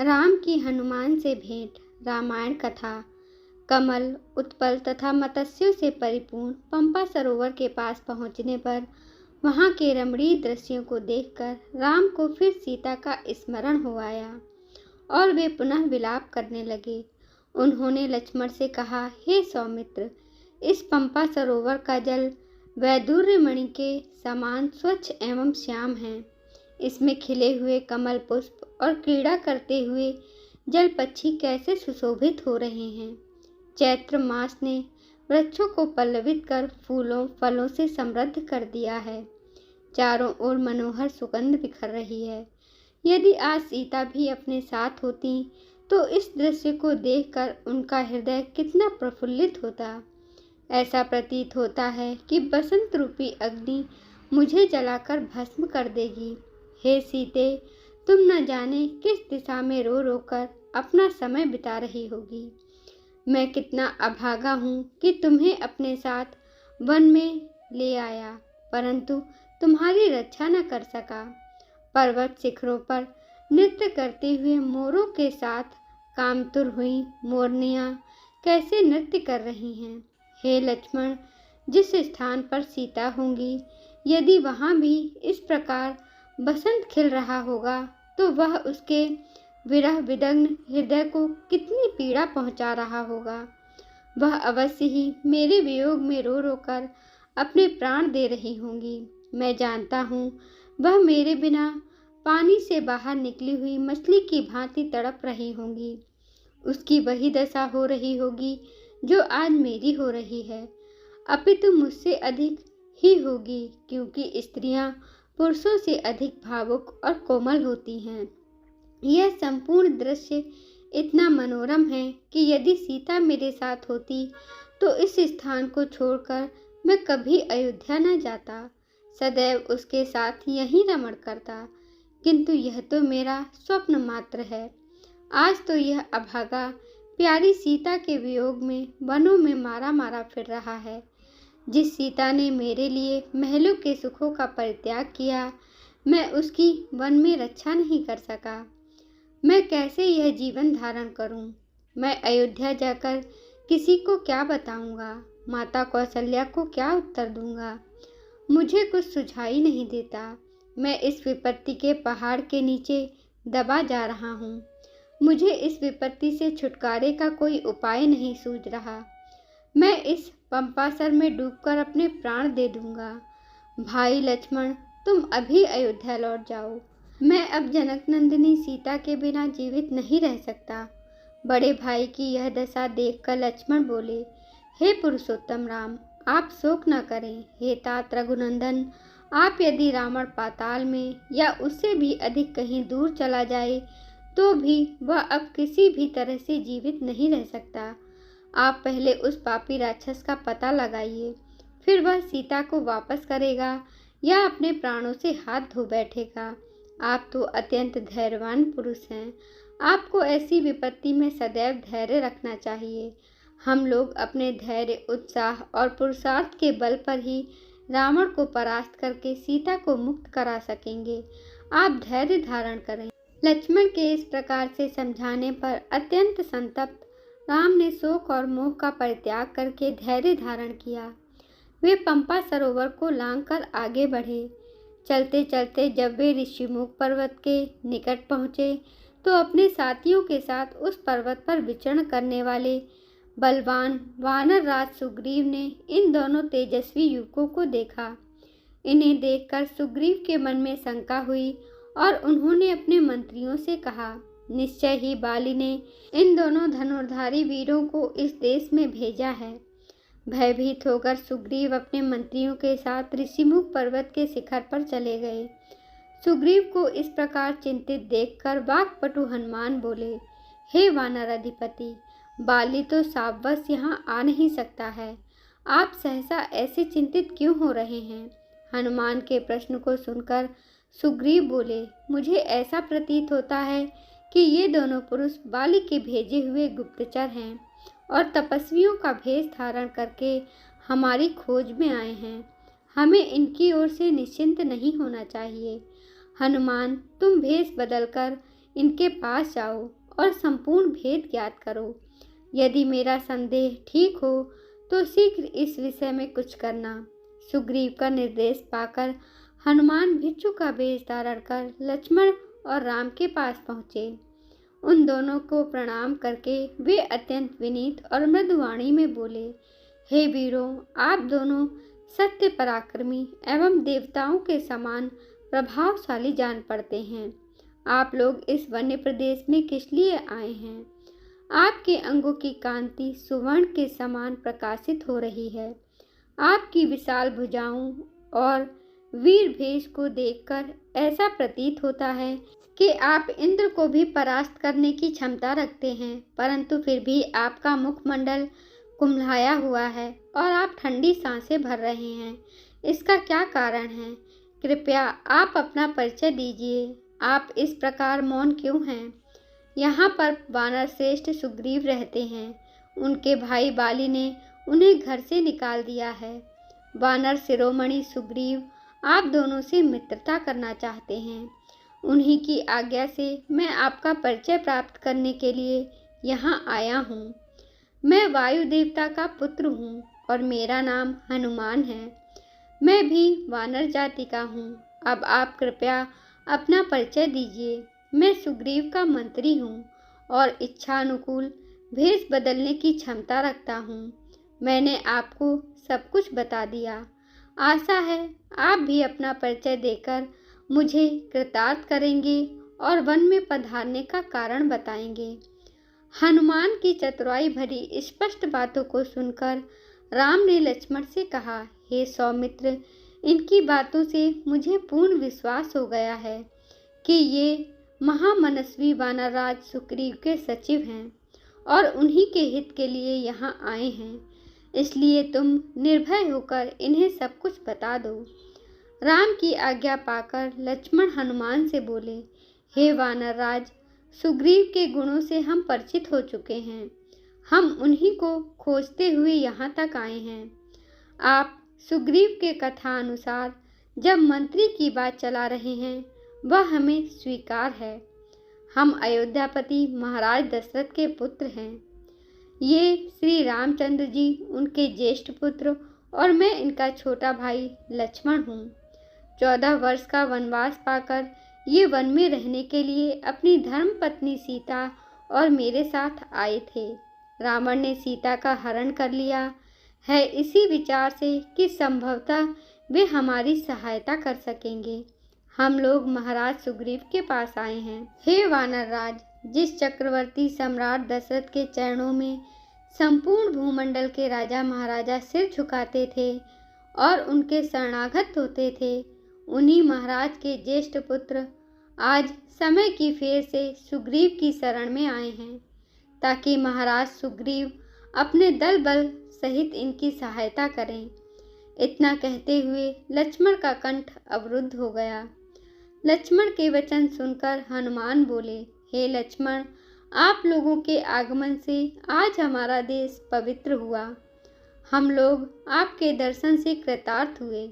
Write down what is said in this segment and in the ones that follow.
राम की हनुमान से भेंट। रामायण कथा। कमल, उत्पल तथा मत्स्यों से परिपूर्ण पंपा सरोवर के पास पहुंचने पर वहां के रमणीय दृश्यों को देखकर राम को फिर सीता का स्मरण हो आया और वे पुनः विलाप करने लगे। उन्होंने लक्ष्मण से कहा, हे सौमित्र, इस पंपा सरोवर का जल वैदुर्य मणि के समान स्वच्छ एवं श्याम है। इसमें खिले हुए कमल पुष्प और क्रीड़ा करते हुए जल पक्षी कैसे सुशोभित हो रहे हैं। चैत्र मास ने वृक्षों को पल्लवित कर फूलों फलों से समृद्ध कर दिया है। चारों ओर मनोहर सुगंध बिखर रही है। यदि आज सीता भी अपने साथ होती तो इस दृश्य को देखकर उनका हृदय कितना प्रफुल्लित होता। ऐसा प्रतीत होता है कि बसंत रूपी अग्नि मुझे जलाकर भस्म कर देगी। हे सीते, तुम न जाने किस दिशा में रो रो कर अपना समय बिता रही होगी। मैं कितना अभागा हूँ कि तुम्हें अपने साथ वन में ले आया, परंतु तुम्हारी रक्षा न कर सका। पर्वत शिखरों पर नृत्य करते हुए मोरों के साथ कामतुर हुई मोरनियां कैसे नृत्य कर रही हैं। हे लक्ष्मण, जिस स्थान पर सीता होंगी, यदि वहाँ भी इस प्रकार बसंत खिल रहा होगा तो वह उसके विरह विदग्ध हृदय को कितनी पीड़ा पहुंचा रहा होगा। वह अवश्य ही मेरे वियोग में रो रो कर अपने प्राण दे रही होंगी। मैं जानता हूँ वह मेरे बिना पानी से बाहर निकली हुई मछली की भांति तड़प रही होंगी। उसकी वही दशा हो रही होगी जो आज मेरी हो रही है, अपितु मुझसे अधिक ही होगी, क्योंकि स्त्रियां पुरुषों से अधिक भावुक और कोमल होती हैं। यह संपूर्ण दृश्य इतना मनोरम है कि यदि सीता मेरे साथ होती तो इस स्थान को छोड़कर मैं कभी अयोध्या न जाता, सदैव उसके साथ यहीं रमण करता। किंतु यह तो मेरा स्वप्न मात्र है। आज तो यह अभागा प्यारी सीता के वियोग में वनों में मारा मारा फिर रहा है। जिस सीता ने मेरे लिए महलों के सुखों का परित्याग किया, मैं उसकी वन में रक्षा नहीं कर सका। मैं कैसे यह जीवन धारण करूं? मैं अयोध्या जाकर किसी को क्या बताऊंगा? माता कौशल्या को क्या उत्तर दूंगा? मुझे कुछ सुझाई नहीं देता। मैं इस विपत्ति के पहाड़ के नीचे दबा जा रहा हूँ। मुझे इस विपत्ति से छुटकारे का कोई उपाय नहीं सूझ रहा। मैं इस पंपासर में डूबकर अपने प्राण दे दूंगा। भाई लक्ष्मण, तुम अभी अयोध्या लौट जाओ। मैं अब जनक नंदिनी सीता के बिना जीवित नहीं रह सकता। बड़े भाई की यह दशा देखकर लक्ष्मण बोले, हे पुरुषोत्तम राम, आप शोक न करें। हे तात रघुनंदन, आप यदि रावण पाताल में या उससे भी अधिक कहीं दूर चला जाए तो भी वह अब किसी भी तरह से जीवित नहीं रह सकता। आप पहले उस पापी राक्षस का पता लगाइए, फिर वह सीता को वापस करेगा या अपने प्राणों से हाथ धो बैठेगा। आप तो अत्यंत धैर्यवान पुरुष हैं। आपको ऐसी विपत्ति में सदैव धैर्य रखना चाहिए। हम लोग अपने धैर्य, उत्साह और पुरुषार्थ के बल पर ही रावण को परास्त करके सीता को मुक्त करा सकेंगे। आप धैर्य धारण करें। लक्ष्मण के इस प्रकार से समझाने पर अत्यंत संतप्त राम ने शोक और मोह का परित्याग करके धैर्य धारण किया। वे पंपा सरोवर को लांघकर आगे बढ़े। चलते चलते जब वे ऋषिमुख पर्वत के निकट पहुँचे तो अपने साथियों के साथ उस पर्वत पर विचरण करने वाले बलवान वानर राज सुग्रीव ने इन दोनों तेजस्वी युवकों को देखा। इन्हें देखकर सुग्रीव के मन में शंका हुई और उन्होंने अपने मंत्रियों से कहा, निश्चय ही बाली ने इन दोनों धनुर्धारी वीरों को इस देश में भेजा है। भयभीत होकर सुग्रीव अपने मंत्रियों के साथ ऋषिमुख पर्वत के शिखर पर चले गए। सुग्रीव को इस प्रकार चिंतित देखकर वाक्पटु हनुमान बोले, हे वानर अधिपति, बाली तो साववश यहाँ आ नहीं सकता है। आप सहसा ऐसे चिंतित क्यों हो रहे हैं? हनुमान के प्रश्न को सुनकर सुग्रीव बोले, मुझे ऐसा प्रतीत होता है कि ये दोनों पुरुष बाली के भेजे हुए गुप्तचर हैं और तपस्वियों का भेष धारण करके हमारी खोज में आए हैं। हमें इनकी ओर से निश्चिंत नहीं होना चाहिए। हनुमान, तुम भेष बदलकर इनके पास जाओ और संपूर्ण भेद ज्ञात करो। यदि मेरा संदेह ठीक हो तो शीघ्र इस विषय में कुछ करना। सुग्रीव का निर्देश पाकर हनुमान भिक्षु का वेश धारण कर लक्ष्मण और राम के पास पहुँचे। उन दोनों को प्रणाम करके वे अत्यंत विनीत और मृदुवाणी में बोले, हे वीरों, आप दोनों सत्य पराक्रमी एवं देवताओं के समान प्रभावशाली जान पड़ते हैं। आप लोग इस वन्य प्रदेश में किस लिए आए हैं? आपके अंगों की कांति सुवर्ण के समान प्रकाशित हो रही है। आपकी विशाल भुजाओं और वीर भेष को देखकर ऐसा प्रतीत होता है कि आप इंद्र को भी परास्त करने की क्षमता रखते हैं, परंतु फिर भी आपका मुखमंडल कुम्हलाया हुआ है और आप ठंडी सांसें भर रहे हैं। इसका क्या कारण है? कृपया आप अपना परिचय दीजिए। आप इस प्रकार मौन क्यों हैं? यहाँ पर वानर श्रेष्ठ सुग्रीव रहते हैं। उनके भाई बाली ने उन्हें घर से निकाल दिया है। वानर शिरोमणि सुग्रीव आप दोनों से मित्रता करना चाहते हैं। उन्हीं की आज्ञा से मैं आपका परिचय प्राप्त करने के लिए यहाँ आया हूँ। मैं वायु देवता का पुत्र हूँ और मेरा नाम हनुमान है। मैं भी वानर जाति का हूँ। अब आप कृपया अपना परिचय दीजिए। मैं सुग्रीव का मंत्री हूँ और इच्छानुकूल भेष बदलने की क्षमता रखता हूँ। मैंने आपको सब कुछ बता दिया। आशा है आप भी अपना परिचय देकर मुझे कृतार्थ करेंगे और वन में पधारने का कारण बताएंगे। हनुमान की चतुराई भरी स्पष्ट बातों को सुनकर राम ने लक्ष्मण से कहा, हे सौमित्र, इनकी बातों से मुझे पूर्ण विश्वास हो गया है कि ये महामनस्वी वानरराज सुग्रीव के सचिव हैं और उन्हीं के हित के लिए यहाँ आए हैं। इसलिए तुम निर्भय होकर इन्हें सब कुछ बता दो। राम की आज्ञा पाकर लक्ष्मण हनुमान से बोले, हे वानरराज, सुग्रीव के गुणों से हम परिचित हो चुके हैं। हम उन्हीं को खोजते हुए यहाँ तक आए हैं। आप सुग्रीव के कथा अनुसार जब मंत्री की बात चला रहे हैं वह हमें स्वीकार है। हम अयोध्यापति महाराज दशरथ के पुत्र हैं। ये श्री रामचंद्र जी उनके ज्येष्ठ पुत्र और मैं इनका छोटा भाई लक्ष्मण हूँ। 14 वर्ष का वनवास पाकर ये वन में रहने के लिए अपनी धर्म पत्नी सीता और मेरे साथ आए थे। रावण ने सीता का हरण कर लिया है इसी विचार से कि संभवतः वे हमारी सहायता कर सकेंगे। हम लोग महाराज सुग्रीव के पास आए हैं। हे वानरराज, जिस चक्रवर्ती सम्राट दशरथ के चरणों में संपूर्ण भूमंडल के राजा महाराजा सिर झुकाते थे और उनके शरणागत होते थे, उन्हीं महाराज के ज्येष्ठ पुत्र आज समय की फेर से सुग्रीव की शरण में आए हैं ताकि महाराज सुग्रीव अपने दल बल सहित इनकी सहायता करें। इतना कहते हुए लक्ष्मण का कंठ अवरुद्ध हो गया। लक्ष्मण के वचन सुनकर हनुमान बोले, हे लक्ष्मण, आप लोगों के आगमन से आज हमारा देश पवित्र हुआ। हम लोग आपके दर्शन से कृतार्थ हुए।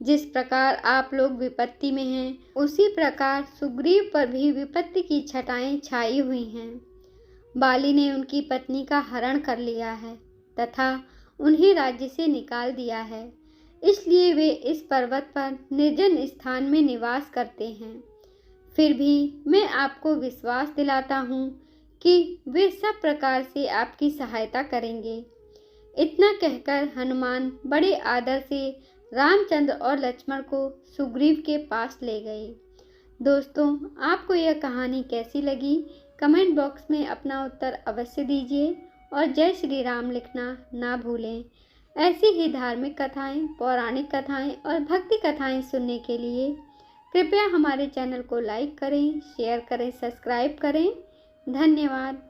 जिस प्रकार आप लोग विपत्ति में हैं, उसी प्रकार सुग्रीव पर भी विपत्ति की छटाएं छाई हुई हैं। बाली ने उनकी पत्नी का हरण कर लिया है तथा उन्हें राज्य से निकाल दिया है, इसलिए वे इस पर्वत पर निर्जन स्थान में निवास करते हैं। फिर भी मैं आपको विश्वास दिलाता हूँ कि वे सब प्रकार से आपकी सहायता करेंगे। इतना कहकर हनुमान बड़े आदर से रामचंद्र और लक्ष्मण को सुग्रीव के पास ले गए। दोस्तों, आपको यह कहानी कैसी लगी? कमेंट बॉक्स में अपना उत्तर अवश्य दीजिए और जय श्री राम लिखना ना भूलें। ऐसी ही धार्मिक कथाएं, पौराणिक कथाएं और भक्ति कथाएं सुनने के लिए कृपया हमारे चैनल को लाइक करें, शेयर करें, सब्सक्राइब करें। धन्यवाद।